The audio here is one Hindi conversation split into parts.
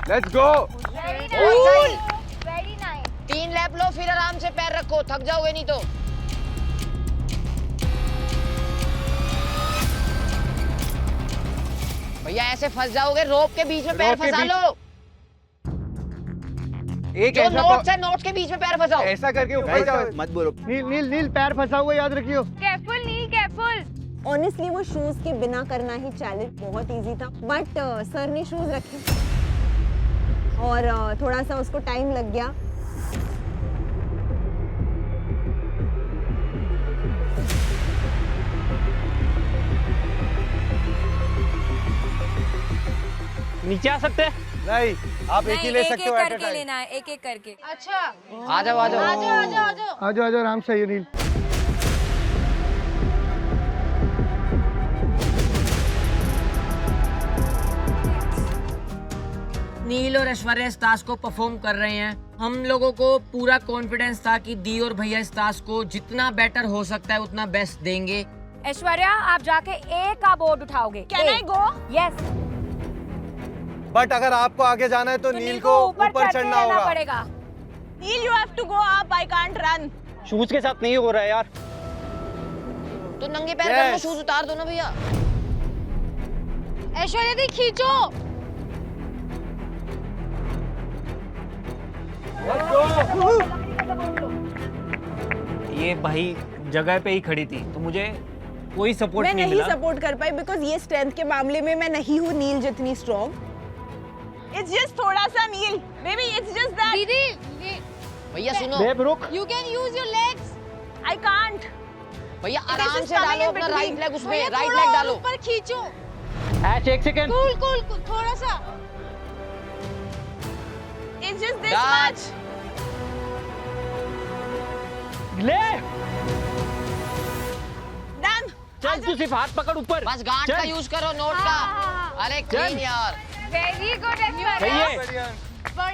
Let's go. Very nice. 3 lap लो, फिर आराम से पैर रखो, थक जाओगे नहीं तो। भैया ऐसे फंस जाओगे, रोप के बीच में पैर रोप के फंसा बीच- लो। एक जो ऐसा नोट्स है, नोट्स के बीच में पैर फंसाओ। ऐसा करके ऊपर जाओ। मत बोलो। नील नील नील पैर फंसा हुआ याद रखियो। केयरफुल नील, केयरफुल। ऑनेस्टली वो शूज के बिना करना ही चैलेंज बहुत इजी था, बट सर ने शूज रखे और थोड़ा सा उसको टाइम लग गया। नीचे आ सकते हैं? नहीं, आप एक ही ले सकते हो एट अ टाइम। लेना है, एक एक करके। अच्छा, आ जाओ, आ जाओ। आ जाओ, आ जाओ, आ जाओ। आ जाओ आ जाओ, आराम से आइए नील। नील और ऐश्वर्या इस टास्क को परफॉर्म कर रहे हैं। हम लोगों को पूरा कॉन्फिडेंस था कि दी और भैया इस टास्क को जितना बेटर हो सकता है उतना बेस्ट देंगे। ऐश्वर्या, आप जाके ए का बोर्ड उठाओगे। Can I go? Yes. But अगर आपको आगे जाना है तो नील को ऊपर चढ़ना होगा। पड़ेगा। नील, you have to go up. I can't run. Shoes के साथ नहीं हो रहा है यार। तो नंगे पैर Yes. कर लो, शूज उतार दो ना भैया। ऐश्वर्या दी खींचो। ये भाई जगह पे ही खड़ी थी तो मुझे कोई सपोर्ट मैं नहीं नहीं मिला। सपोर्ट कर पाई बिकॉज ये स्ट्रेंथ के मामले में मैं नहीं हूँ नील जितनी स्ट्रॉन्ग। इट्स जस्ट थोड़ा सा नील, बेबी, इट्स जस्ट दैट। दीदी, भैया सुनो, बेब रुक। You can use your legs. I can't. भैया is आराम just से coming डालो in अपना between. राइट लेग उसमें, भैया राइट थोड़ा लेग और डालो। ऊपर खींचो। ऐश एक सेकंड। कूल कूल कूल, थोड़ा सा। It's just this Dad. Much. ले डन। चल, तू सिर्फ हाथ पकड़ ऊपर। बस गांठ का यूज करो, नोट का। अरे क्लीन यार। वेरी गुड सही ऐश्वर्या। है।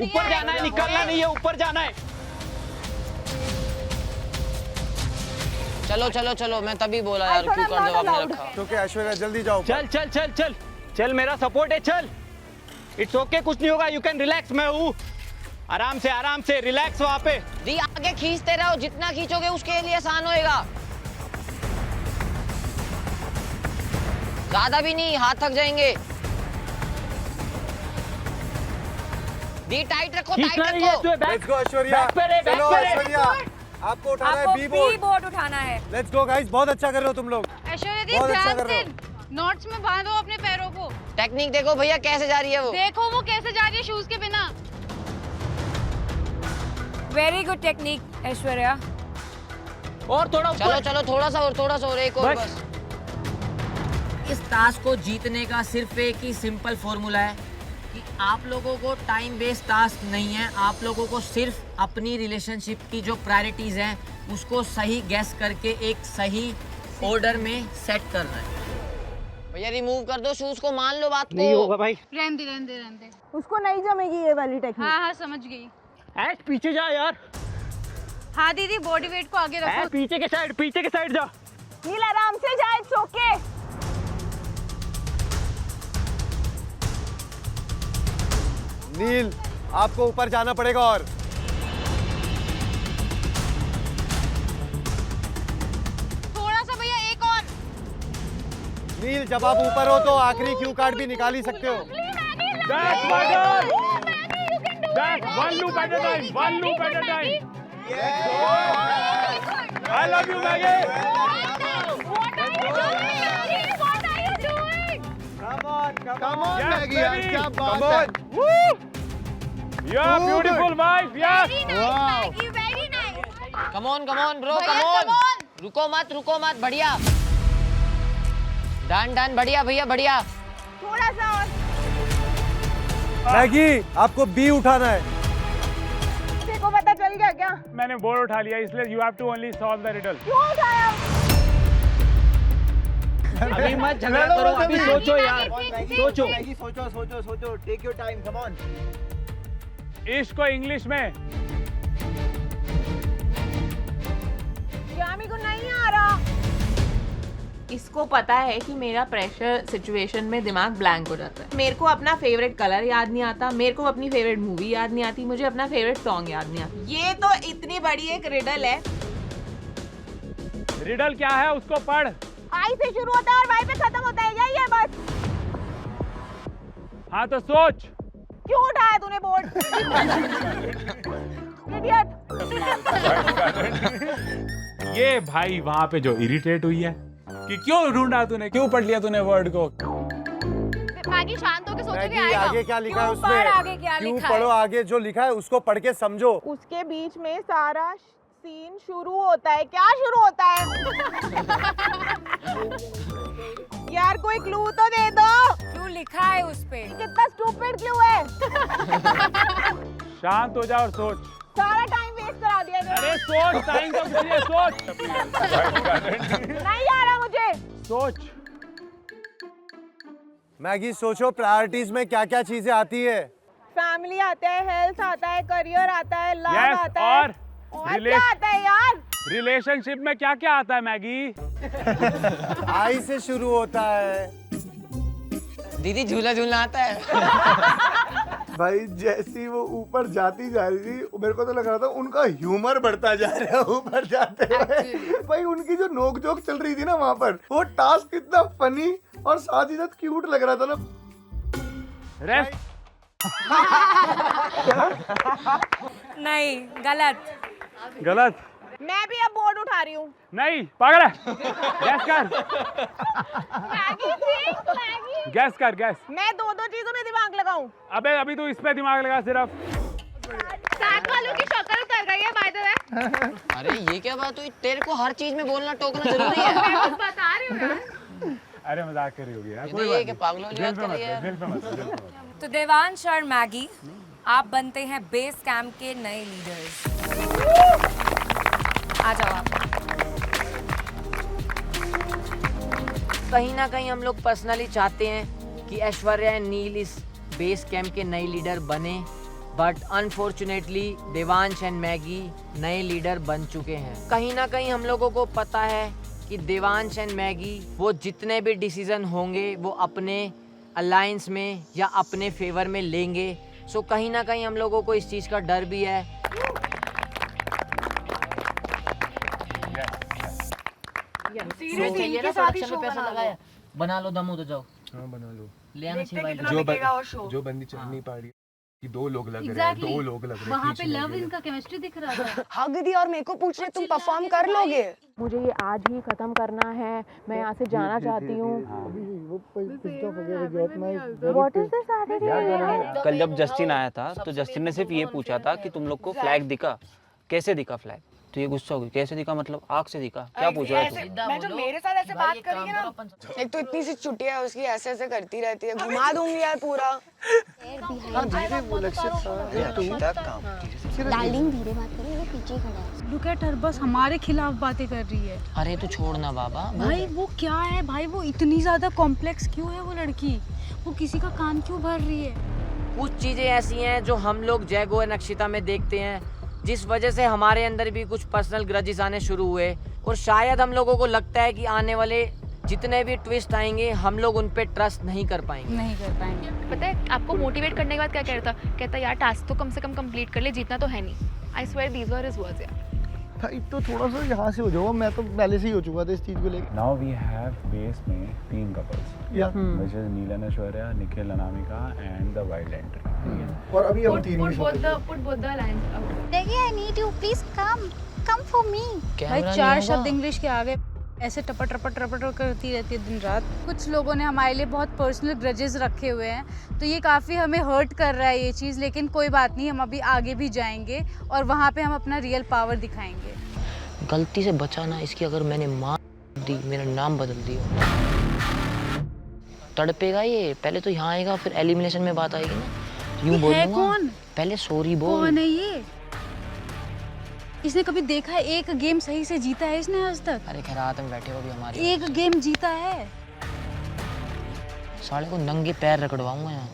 ऊपर जाना है, निकलना नहीं है, ऊपर जाना है। चलो चलो चलो, मैं तभी बोला यार, क्यों कर दो आपने रखा। क्योंकि ऐश्वर्या जल्दी जाओ। चल चल चल चल चल, मेरा सपोर्ट है, चल। इट्स ओके, कुछ नहीं होगा, यू कैन रिलैक्स। मैं हूँ, आराम से रिलैक्स वहाँ पे। दी आगे खींचते रहो, जितना खींचोगे उसके लिए आसान होएगा। ज्यादा भी नहीं, हाथ थक जाएंगे। दी टाइट रखो, टाइट खींचना नहीं है, रखो। तू back let's go Aishwarya. Back पे रे, बैक चलो पे रे। ऐश्वर्या, आपको उठाना है आपको बी बी बोर्ड। बोर्ड उठाना है। लेट्स गो गाइस, बहुत अच्छा कर रहे हो तुम लोग। ऐश्वर्या दी बहुत अच्छा ध्यान कर रहे से नॉट्स में बांधो अपने पैरों को। टेक्निक देखो भैया कैसे जा रही है वो। देखो वो कैसे जा रही है शूज के बिना। Very good technique Aishwarya. और थोड़ा चलो ऊपर। चलो, थोड़ा सा और, थोड़ा सा और, एक और बस। बस। इस टास्क को जीतने का सिर्फ एक ही सिंपल फॉर्मूला है कि आप लोगों को टाइम वेस्ट टास्क नहीं है। आप लोगों को सिर्फ अपनी रिलेशनशिप की जो प्रायोरिटीज हैं उसको सही गैस करके एक सही ऑर्डर में सेट करना है। भैया रिमूव कर दो शूज को, मान लो बात को। नहीं होगा भाई। रहने दे, रहने दे, रहने दे। उसको नहीं जमेगी ये वाली टेक्निक। हाँ हाँ, समझ गई। ऐश पीछे जा यार। हाँ दीदी, बॉडी वेट को आगे ऐश रखो। पीछे के साइड जा। नील आराम से जा, इट्स ओके। नील, आपको ऊपर जाना पड़ेगा और थोड़ा सा भैया, एक और। नील, जब आप ऊपर हो तो आखिरी क्यू कार्ड भी निकाल ही सकते हो। That's my girl. That's one loop at a time. One loop at a time. I love you, Maggie. Come on, Yes, Maggie, यार, baby. क्या Come बात on. है। Woo! You're beautiful, wife. Yes. Very nice. Come on bro, भैया, कम come ऑन। on. रुको मत, बढ़िया। डन, बढ़िया भैया, बढ़िया। थोड़ा सा और। मैगी, आपको बी उठाना है। तेरे को पता चल गया क्या? मैंने बोर्ड उठा लिया, इसलिए you have to only solve the riddle. क्यों उठाया? अभी मत झगड़ा करो, अभी सोचो यार, सोचो। सोचो, take your time, come on. इश्क को इंग्लिश में यामी को नहीं आ रहा। इसको पता है कि मेरा प्रेशर सिचुएशन में दिमाग ब्लैंक हो जाता है। मेरे को अपना फेवरेट कलर याद नहीं आता, मेरे को अपनी फेवरेट मूवी याद नहीं आती, मुझे अपना फेवरेट सॉन्ग याद नहीं आता। ये तो इतनी बड़ी एक रिडल है। रिडल क्या है उसको पढ़। आई से शुरू होता है और वाई पे खत्म होता है, यही है बस। हाँ तो सोच। क्यों उठाया तूने बोर्ड? इडियट। ये भाई वहाँ पे जो इरिटेट हुई है कि क्यों ढूंढा तूने, क्यों पढ़ लिया तूने वर्ड को। मैगी शांत होकर सोचोगे मैगी आएगा। आगे क्या लिखा है क्यों पढ़ आगे उसमें? क्या क्यों लिखा पढ़ो है? आगे जो लिखा है उसको पढ़ के समझो। उसके बीच में सारा सीन शुरू होता है। क्या शुरू होता है? यार कोई क्लू तो दे दो। क्यों लिखा है उस पे? कितना स्टूपिड क्लू है। शांत हो जा और सोच। सारा टाइम वेस्ट करा दिया इन्होंने। अरे सोच, टाइम कब चाहिए, सोच। नहीं आ रहा मुझे। सोच। मैगी सोचो प्रायोरिटीज में क्या क्या चीजें आती है। फैमिली आता है, हेल्थ आता है, करियर आता है, लव Yes, आता है। और क्या आता है यार? रिलेशनशिप में क्या क्या आता है मैगी? आई से शुरू होता है। दीदी झूला झूलना आता है। भाई जैसी वो ऊपर जाती जा रही थी, मेरे को तो लग रहा था उनका ह्यूमर बढ़ता जा रहा है ऊपर जाते हुए। भाई उनकी जो नोक जोक चल रही थी ना वहाँ पर, वो टास्क इतना फनी और साथ ही साथ क्यूट लग रहा था ना। रेस्ट। नहीं, गलत। गलत। मैं भी अब बोर्ड उठा रही हूँ। नहीं पागल है। गैस कर। गैस कर गैस। मैं दो दो चीजों में दिमाग लगाऊं। अबे अभी तू इस पे दिमाग लगा सिर्फ। साथ वालों की शक्ल उतर गई है बाय द वे। अरे ये क्या बात हुई? तेरे को हर चीज में बोलना टोकना जरूरी है। मैं बस बता रही हूँ यार। अरे मजाक कर रही होगी यार। ये कोई तो बात ये कि नहीं। पागलों की दिल बात पे कर मत रही ले, है। दिल पे मत ले, दिल पे मत ले। तो देवांश और मैगी, आप बनते हैं बेस कैंप के नए लीडर्स। आ जाओ आप। कहीं ना कहीं हम लोग पर्सनली चाहते हैं कि ऐश्वर्या एंड नील इस बेस कैंप के नए लीडर बने, but unfortunately Devansh and Maggi नए लीडर बन चुके हैं। कहीं ना कहीं हम लोगों को पता है कि देवांश एंड मैगी वो जितने भी डिसीजन होंगे वो अपने अलायंस में या अपने फेवर में लेंगे। सो कहीं ना कहीं हम लोगों को इस चीज़ का डर भी है। इनके साथ ही शो बना लो। बना लो दमू तो जाओ। हाँ बना लो। ले आना चाहिए भाई। जो बंदी चल नहीं पा रही कि दो लोग लग रहे हैं, Exactly. दो लोग लग रहे हैं। वहाँ पे लव इनका केमिस्ट्री दिख रहा था। हाँ दीदी, और मेरे को पूछ रहे तुम परफॉर्म कर लोगे? मुझे ये आज ही खत्म करना है, मैं यहाँ से जाना चाहती हूँ। What is this आगे? कल जब जस्टिन आया था तो जस्टिन ने सिर्फ ये पूछा था कि तुम लोग को फ्लैग दिखा, कैसे दिखा फ्लैग? तो ये गुस्सा हो गई, कैसे दिखा मतलब आग से दिखा? क्या पूछ रहा है तू? मैं जो मेरे साथ ऐसे बात करेंगे ना, एक तो इतनी सी चुटिया है उसकी, ऐसे ऐसे करती रहती है, घुमा दूंगी यार पूरा। डार्लिंग धीरे बात करो, वो पीछे खड़ा है। लुक एट हर, बस हमारे खिलाफ बातें कर रही है। अरे तू छोड़ना बाबा। भाई वो क्या है भाई, वो इतनी ज्यादा कॉम्प्लेक्स क्यों है वो लड़की? वो किसी का कान क्यों भर रही है? कुछ चीजें ऐसी हैं जो हम लोग जयगो और नक्षिता में देखते हैं, जिस वजह से हमारे अंदर भी कुछ पर्सनल ग्रजेस आने शुरू हुए, और शायद हम लोगों को लगता है कि आने वाले जितने भी ट्विस्ट आएंगे हम लोग उन पे ट्रस्ट नहीं कर पाएंगे। नहीं कर पाएंगे। पता है आपको मोटिवेट करने के बाद क्या कह रहा था? कहता यार टास्क तो कम से कम कंप्लीट कर ले, जीतना तो है नहीं। I swear these were his words यार। भाई तो थोड़ा सा यहाँ से हो जाओ, मैं तो पहले से ही हो चुका था इस चीज को लेकर। Now we have base में 3 couples, which is nil and Aishwarya, Nikhil Anamika and the wild entry. और अभी हम 3 Put both the alliance out. देखिए, I need you, please come for me। भाई 4 शब्द इंग्लिश के आगे ऐसे टपट करती रहती है दिन रात। कुछ लोगों ने हमारे लिए बहुत पर्सनल ग्रजेस रखे हुए हैं, तो ये काफ़ी हमें हर्ट कर रहा है ये चीज़, लेकिन कोई बात नहीं, हम अभी आगे भी जाएंगे और वहाँ पे हम अपना रियल पावर दिखाएंगे। गलती से बचा ना इसकी, अगर मैंने मार दी, मेरा नाम बदल दिया, तड़पेगा ये। पहले तो यहाँ आएगा, फिर एलिमिनेशन में बात आएगी ना, यूँ बोलूँगा। कौन? पहले सॉरी बोल। कौन है ये? इसने कभी देखा है एक गेम सही से जीता है इसने आज तक? अरे खैरात में बैठे हो भी हमारी। एक गेम जीता है। साले को नंगे पैर रगड़वाऊंगा यहाँ।